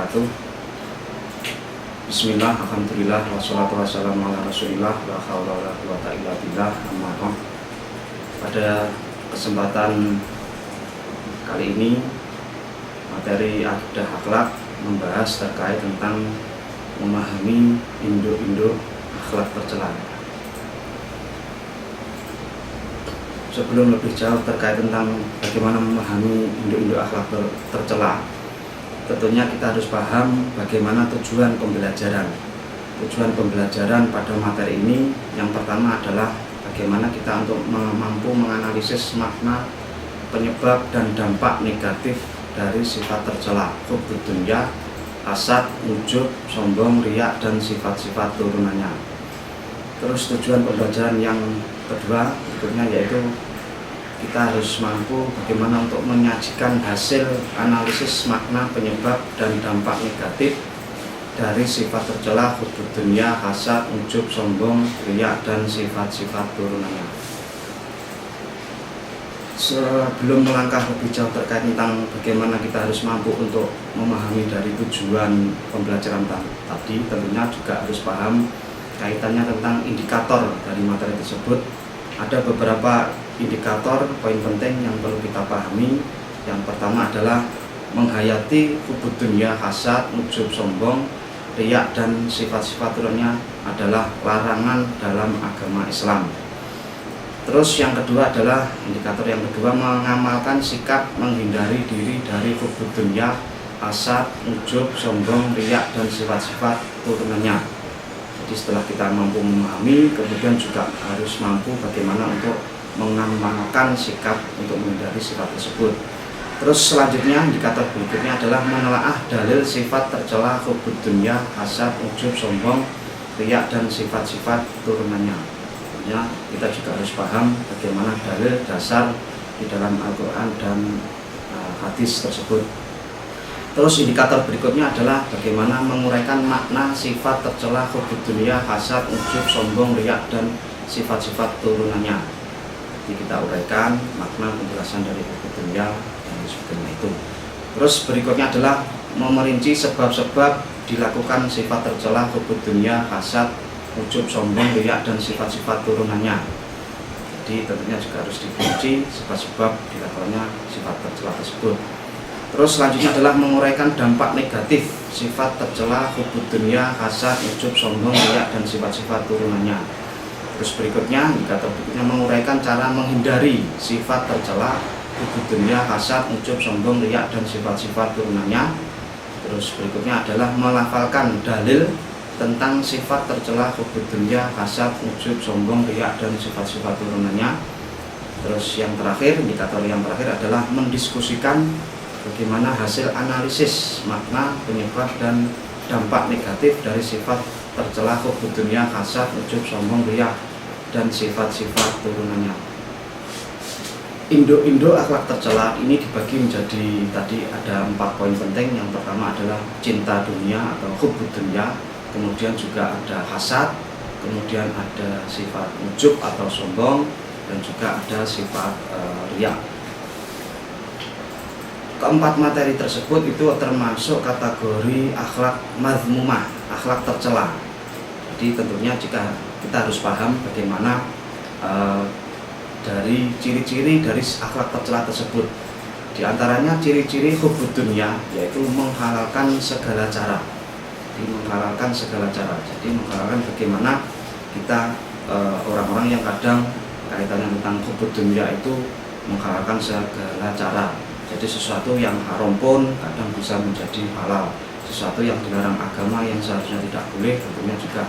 wabarakatuh. Bismillah, alhamdulillah, wassalatu wassalamu ala rasulillah, la haula wala quwwata illa billah, amma ba'd. Pada kesempatan kali ini, materi akidah akhlak membahas terkait tentang memahami induk-induk akhlak tercela. Sebelum lebih jauh terkait tentang bagaimana memahami induk-induk akhlak tercela, tentunya kita harus paham bagaimana tujuan pembelajaran. Tujuan pembelajaran pada materi ini yang pertama adalah bagaimana kita untuk mampu menganalisis makna, penyebab dan dampak negatif dari sifat tercela, hubbud dunya, hasad, ujub, sombong, riya, dan sifat-sifat turunannya. Terus tujuan pembelajaran yang kedua berikutnya yaitu kita harus mampu bagaimana untuk menyajikan hasil analisis makna, penyebab dan dampak negatif dari sifat tercela, hubbud dunya, hasad, ujub, sombong, riya, dan sifat-sifat turunannya. Sebelum melangkah lebih jauh terkait tentang bagaimana kita harus mampu untuk memahami dari tujuan pembelajaran tadi, tentunya juga harus paham kaitannya tentang indikator dari materi tersebut. Ada beberapa indikator poin penting yang perlu kita pahami. Yang pertama adalah menghayati hubbud dunya, hasad, ujub, sombong, riya, dan sifat-sifat turunnya adalah larangan dalam agama Islam. Terus yang kedua adalah indikator yang kedua mengamalkan sikap menghindari diri dari hubbud dunya, hasad, ujub, sombong, riya, dan sifat-sifat turunannya. Jadi setelah kita mampu memahami, kemudian juga harus mampu bagaimana untuk mengamalkan sikap untuk menghindari sifat tersebut. Terus selanjutnya indikator berikutnya adalah menelaah dalil sifat tercela, hubbud dunya, hasad, ujub, sombong, riya, dan sifat-sifat turunannya. Tentunya kita juga harus paham bagaimana dalil dasar di dalam Al-Quran dan hadis tersebut. Terus indikator berikutnya adalah bagaimana menguraikan makna sifat tercela, hubbud dunya, hasad, ujub, sombong, riya, dan sifat-sifat turunannya. Jadi kita uraikan makna penjelasan dari hubbud dunya dan sebagainya itu. Terus berikutnya adalah memerinci sebab-sebab dilakukan sifat tercela, hubbud dunya, hasad, ujub, sombong, riya, dan sifat-sifat turunannya. Jadi tentunya juga harus dirinci sebab-sebab dilakukannya sifat tercela tersebut. Terus selanjutnya adalah menguraikan dampak negatif sifat tercela, hubbud dunya, hasad, ujub, sombong, riya, dan sifat-sifat turunannya. Terus berikutnya, indikator berikutnya menguraikan cara menghindari sifat tercela, hubbud dunya, hasad, ujub, sombong, riya, dan sifat-sifat turunannya. Terus berikutnya adalah melafalkan dalil tentang sifat tercela, hubbud dunya, hasad, ujub, sombong, riya, dan sifat-sifat turunannya. Terus yang terakhir, indikator yang terakhir adalah mendiskusikan bagaimana hasil analisis makna, penyebab, dan dampak negatif dari sifat tercela, hubbud dunya, hasad, ujub, sombong, riya, dan sifat-sifat turunannya. Induk-induk akhlak tercela ini dibagi menjadi tadi ada 4 poin penting. Yang pertama adalah cinta dunia atau hubbud dunya, kemudian juga ada hasad, kemudian ada sifat ujub atau sombong, dan juga ada sifat riya. Keempat materi tersebut itu termasuk kategori akhlak mazmumah, akhlak tercela. Jadi tentunya jika kita harus paham bagaimana dari ciri-ciri dari akhlak tercela tersebut. Di antaranya ciri-ciri hubbud dunya yaitu menghalalkan segala cara. Jadi menghalalkan segala cara. Jadi menghalalkan bagaimana kita orang-orang yang kadang kaitannya tentang hubbud dunya itu menghalalkan segala cara. Jadi sesuatu yang haram pun kadang bisa menjadi halal. Sesuatu yang dilarang agama yang seharusnya tidak boleh tentunya juga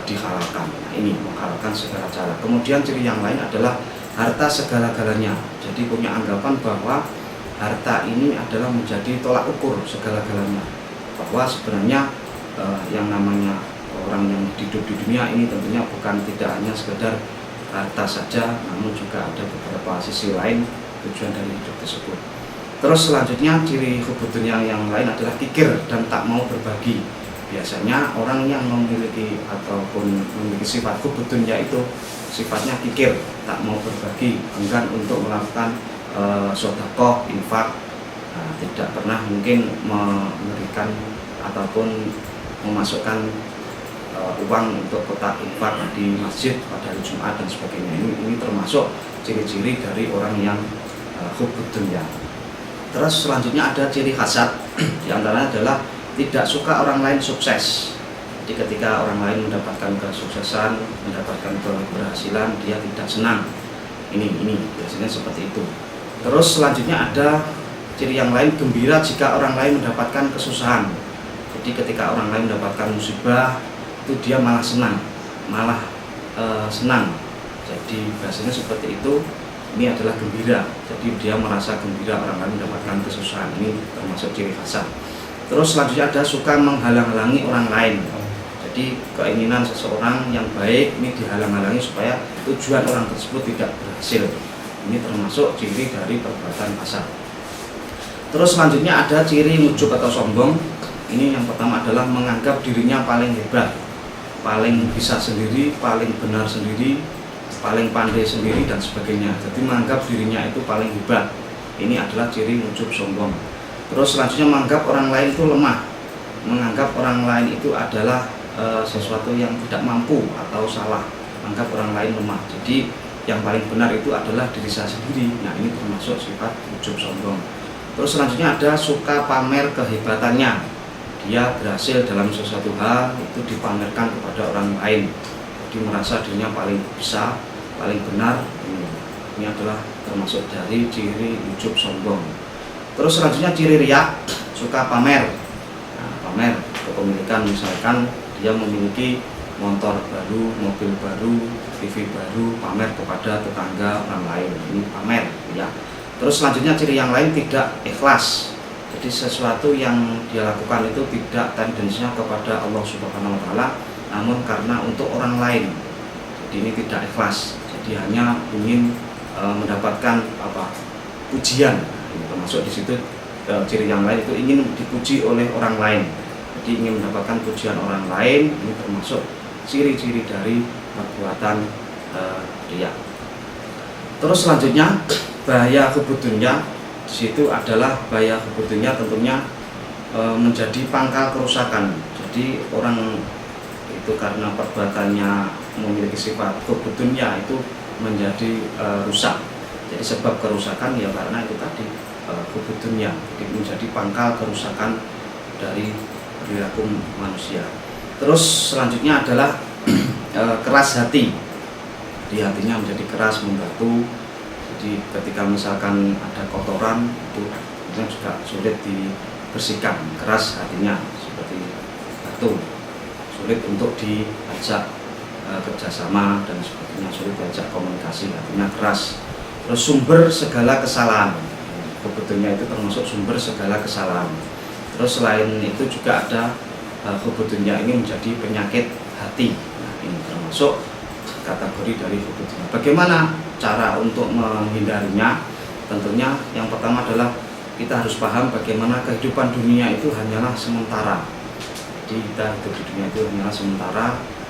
dihalalkan. Nah, ini menghalalkan segala cara. Kemudian ciri yang lain adalah harta segala-galanya. Jadi punya anggapan bahwa harta ini adalah menjadi tolak ukur segala-galanya. Bahwa sebenarnya yang namanya orang yang hidup di dunia ini tentunya bukan tidak hanya sekedar harta saja, namun juga ada beberapa sisi lain tujuan dari hidup tersebut. Terus selanjutnya ciri hubbud dunya yang lain adalah kikir dan tak mau berbagi. Biasanya orang yang memiliki ataupun memiliki sifat hubbud dunya itu sifatnya kikir, tak mau berbagi, enggan untuk melakukan sedekah, infak, tidak pernah mungkin memberikan ataupun memasukkan uang untuk kotak infak di masjid pada hari Jumat dan sebagainya. Ini termasuk ciri-ciri dari orang yang hubbud dunya. Terus selanjutnya ada ciri hasad, di antaranya adalah tidak suka orang lain sukses. Jadi ketika orang lain mendapatkan kesuksesan, mendapatkan keberhasilan, dia tidak senang. Ini biasanya seperti itu. Terus selanjutnya ada ciri yang lain, gembira jika orang lain mendapatkan kesusahan. Jadi ketika orang lain mendapatkan musibah, itu dia malah senang, senang. Jadi bahasanya seperti itu. Ini adalah gembira. Jadi dia merasa gembira orang lain mendapatkan kesusahan. Ini termasuk ciri hasad. Terus selanjutnya ada suka menghalang-halangi orang lain. Jadi keinginan seseorang yang baik ini dihalang-halangi supaya tujuan orang tersebut tidak berhasil. Ini termasuk ciri dari perbuatan hasad. Terus selanjutnya ada ciri ujub atau sombong. Ini yang pertama adalah menganggap dirinya paling hebat, paling bisa sendiri, paling benar sendiri, paling pandai sendiri dan sebagainya. Jadi menganggap dirinya itu paling hebat. Ini adalah ciri ujub sombong. Terus selanjutnya menganggap orang lain itu lemah, menganggap orang lain itu adalah sesuatu yang tidak mampu atau salah, menganggap orang lain lemah. Jadi yang paling benar itu adalah diri saya sendiri. Nah, ini termasuk sifat ujub sombong. Terus selanjutnya ada suka pamer kehebatannya. Dia berhasil dalam sesuatu hal itu dipamerkan kepada orang lain. Jadi merasa dirinya paling bisa, paling benar. Ini adalah termasuk dari ciri ujub sombong. Terus selanjutnya ciri riya, suka pamer. Nah, pamer kepemilikan, misalkan dia memiliki motor baru, mobil baru, TV baru, pamer kepada tetangga orang lain. Ini pamer ya. Terus selanjutnya ciri yang lain tidak ikhlas. Jadi sesuatu yang dia lakukan itu tidak tendensinya kepada Allah Subhanahu wa taala, namun karena untuk orang lain. Jadi ini tidak ikhlas. Jadi hanya ingin mendapatkan pujian. Ini termasuk di situ ciri yang lain itu ingin dipuji oleh orang lain. Jadi ingin mendapatkan pujian orang lain. Ini termasuk ciri-ciri dari perbuatan riya. Terus selanjutnya bahaya hubbud dunya. Di situ adalah bahaya hubbud dunya tentunya menjadi pangkal kerusakan. Jadi orang itu karena perbuatannya memiliki sifat hubbud dunya itu menjadi rusak. Jadi sebab kerusakan ya karena itu tadi hubbud dunya. Jadi menjadi pangkal kerusakan dari perilaku manusia. Terus selanjutnya adalah keras hati. Di hatinya menjadi keras, membatu. Jadi ketika misalkan ada kotoran itu juga sulit dibersihkan, keras hatinya seperti batu, sulit untuk diajak kerjasama dan sebagainya, sulit diajak komunikasi, hatinya keras. Terus sumber segala kesalahan, hubbudnya itu termasuk sumber segala kesalahan. Terus selain itu juga ada hubbudnya ini menjadi penyakit hati. Nah, ini termasuk kategori dari hubbud dunya. Bagaimana cara untuk menghindarinya? Tentunya yang pertama adalah kita harus paham bagaimana kehidupan dunia itu hanyalah sementara. Jadi kita hidup di dunia itu hanyalah sementara.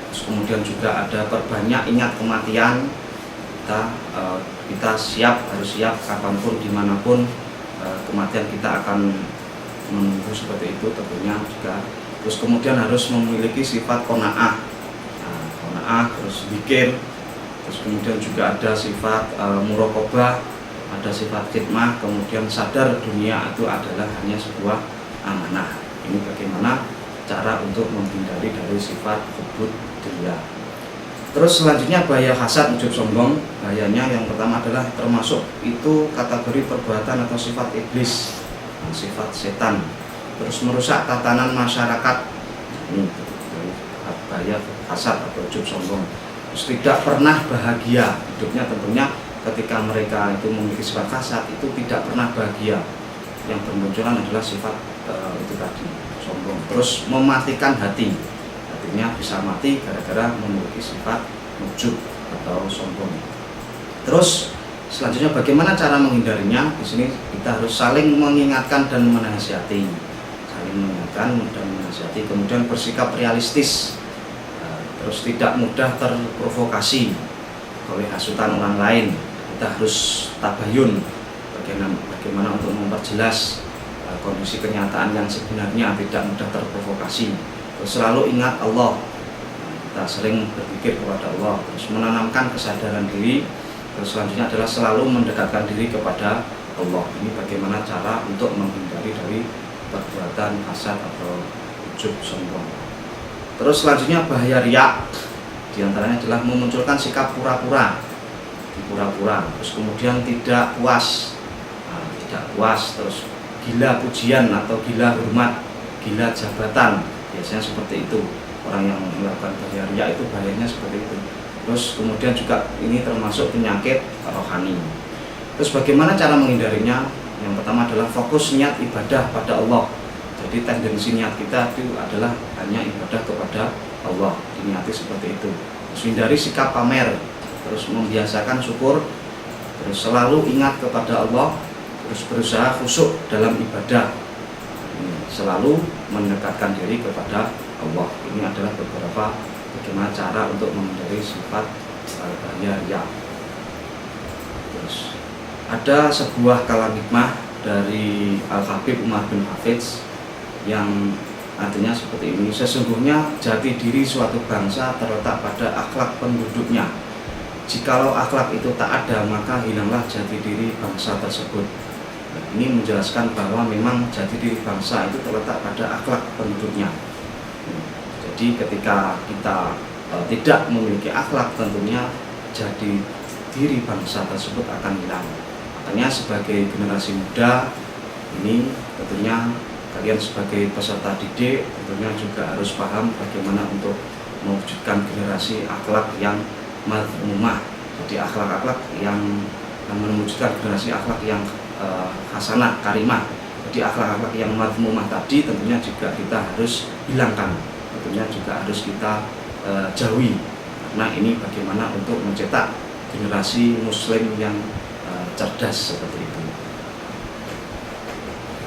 Terus kemudian juga ada perbanyak ingat kematian. Kita harus siap kapanpun dimanapun kematian kita akan menunggu seperti itu tentunya juga. Terus kemudian harus memiliki sifat qanaah. Terus zikir, terus kemudian juga ada sifat muraqabah, ada sifat khidmah, kemudian sadar dunia itu adalah hanya sebuah amanah. Ini bagaimana cara untuk menghindari dari sifat hubbud dunya. Terus selanjutnya bahaya hasad ujub sombong. Bahayanya yang pertama adalah termasuk itu kategori perbuatan atau sifat iblis, sifat setan. Terus merusak tatanan masyarakat. Ini bahaya hasad atau ujub sombong. Terus tidak pernah bahagia hidupnya, tentunya ketika mereka itu memiliki sifat hasad itu tidak pernah bahagia. Yang bermunculan adalah sifat itu tadi, sombong. Terus mematikan hati, hatinya bisa mati gara-gara memiliki sifat ujub atau sombong. Terus selanjutnya bagaimana cara menghindarinya? Di sini kita harus saling mengingatkan dan menasihati, kemudian bersikap realistis. Terus tidak mudah terprovokasi oleh hasutan orang lain. Kita harus tabayun bagaimana untuk memperjelas kondisi kenyataan yang sebenarnya, tidak mudah terprovokasi. Terus selalu ingat Allah, kita sering berpikir kepada Allah, terus menanamkan kesadaran diri. Terus selanjutnya adalah selalu mendekatkan diri kepada Allah. Ini bagaimana cara untuk menghindari dari perbuatan hasad atau ujub sombong. Terus selanjutnya bahaya riya, diantaranya adalah memunculkan sikap pura-pura, terus kemudian tidak puas, terus gila pujian atau gila hormat, gila jabatan, biasanya seperti itu. Orang yang melakukan bahaya riya itu bahayanya seperti itu. Terus kemudian juga ini termasuk penyakit rohani. Terus bagaimana cara menghindarinya? Yang pertama adalah fokus niat ibadah pada Allah. Jadi tendensi niat kita itu adalah hanya ibadah kepada Allah, diniati seperti itu. Terus hindari sikap pamer, terus membiasakan syukur, terus selalu ingat kepada Allah, terus berusaha khusyuk dalam ibadah, selalu mendekatkan diri kepada Allah. Ini adalah beberapa bagaimana cara untuk menghindari sifat bahaya riya. Terus ada sebuah kalam hikmah dari Al-Habib Umar bin Hafidz yang artinya seperti ini: sesungguhnya jati diri suatu bangsa terletak pada akhlak penduduknya. Jikalau akhlak itu tak ada, maka hilanglah jati diri bangsa tersebut. Nah, ini menjelaskan bahwa memang jati diri bangsa itu terletak pada akhlak penduduknya. Jadi ketika kita tidak memiliki akhlak, tentunya jati diri bangsa tersebut akan hilang. Makanya sebagai generasi muda ini, tentunya kalian sebagai peserta didik tentunya juga harus paham bagaimana untuk mewujudkan generasi akhlak yang madhmumah. Jadi akhlak-akhlak yang mewujudkan generasi akhlak yang hasanah, karimah. Jadi akhlak-akhlak yang madhmumah tadi tentunya juga kita harus hilangkan, tentunya juga harus kita jauhi. Karena ini bagaimana untuk mencetak generasi muslim yang cerdas seperti itu.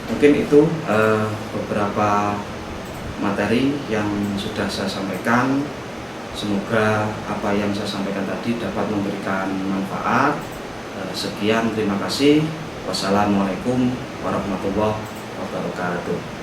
Mungkin itu beberapa materi yang sudah saya sampaikan. Semoga apa yang saya sampaikan tadi dapat memberikan manfaat. Sekian, terima kasih. Wassalamualaikum warahmatullahi wabarakatuh.